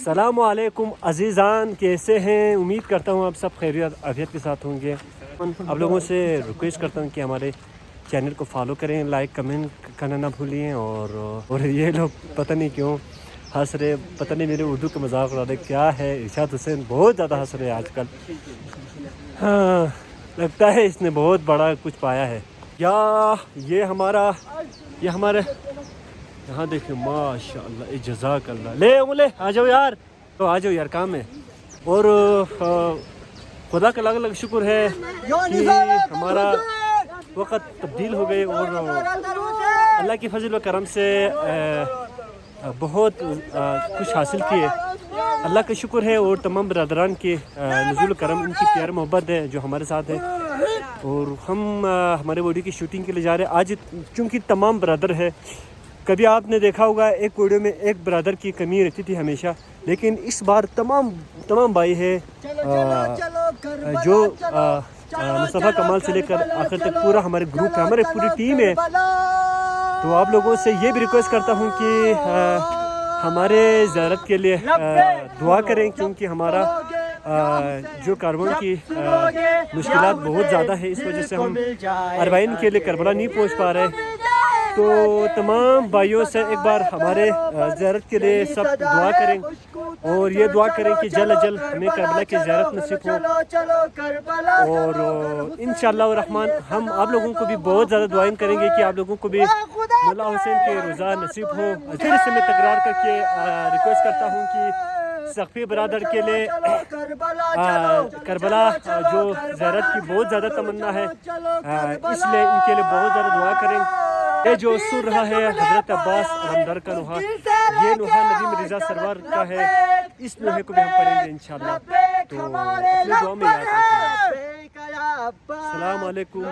السلام علیکم عزیزان، کیسے ہیں؟ امید کرتا ہوں آپ سب خیریت عافیت کے ساتھ ہوں گے۔ آپ لوگوں سے ریکویسٹ کرتا ہوں کہ ہمارے چینل کو فالو کریں، لائک کمنٹ کرنا نہ بھولیں۔ اور یہ لوگ پتہ نہیں کیوں ہنس رہے، پتہ نہیں میرے اردو کا مذاق اڑا رہے، کیا ہے؟ ارشاد حسین بہت زیادہ ہنس رہے ہیں آج کل۔ ہاں، لگتا ہے اس نے بہت بڑا کچھ پایا ہے۔ یہ ہمارے یہاں دیکھیں، ماشاء اللہ، جزاک اللہ۔ لے آ جاؤ یار، تو آ جاؤ یار، کام ہے۔ اور خدا کا الگ شکر ہے کہ ہمارا وقت تبدیل ہو گئے، اور اللہ کی فضل و کرم سے بہت کچھ حاصل کیے، اللہ کا شکر ہے۔ اور تمام برادران کے نزول کرم، ان کی پیار محبت ہے جو ہمارے ساتھ ہے۔ اور ہم ہمارے ویڈیو کی شوٹنگ کے لیے جا رہے ہیں آج، چونکہ تمام برادر ہے۔ کبھی آپ نے دیکھا ہوگا ایک ویڈیو میں ایک برادر کی کمی رہتی تھی ہمیشہ، لیکن اس بار تمام بھائی ہے، جو مصطفیٰ کمال سے لے کر آخر تک پورا ہمارے گروپ ہے، ہماری پوری ٹیم ہے۔ تو آپ لوگوں سے یہ بھی ریکویسٹ کرتا ہوں کہ ہمارے زیارت کے لیے دعا کریں، کیونکہ ہمارا جو کاربن کی مشکلات بہت زیادہ ہے، اس وجہ سے ہم اربعین کے لیے کربلا نہیں پہنچ پا رہے۔ تو تمام بھائیوں سے ایک بار ہمارے زیارت کے لیے سب دعا کریں، اور یہ دعا کریں کہ جلد از جلد ہمیں کربلا کی زیارت نصیب ہو۔ اور انشاءاللہ الرحمن ہم آپ لوگوں کو بھی بہت زیادہ دعائیں کریں گے کہ آپ لوگوں کو بھی مولا حسین کے روزہ نصیب ہو۔ پھر سے میں تکرار کر کے ریکویسٹ کرتا ہوں کہ سقفی برادر کے لیے کربلا جو زیارت کی بہت زیادہ تمنا ہے، اس لیے ان کے لیے بہت زیادہ دعا کریں۔ یہ جو سن رہا ہے حضرت عباس علمدار کا نوحہ، یہ نوحہ ندیم رضا سرور کا ہے، اس نوحے کو بھی ہم پڑھیں گے انشاءاللہ۔ تو اپنے دعا میں یاد رکھیں۔ السلام علیکم۔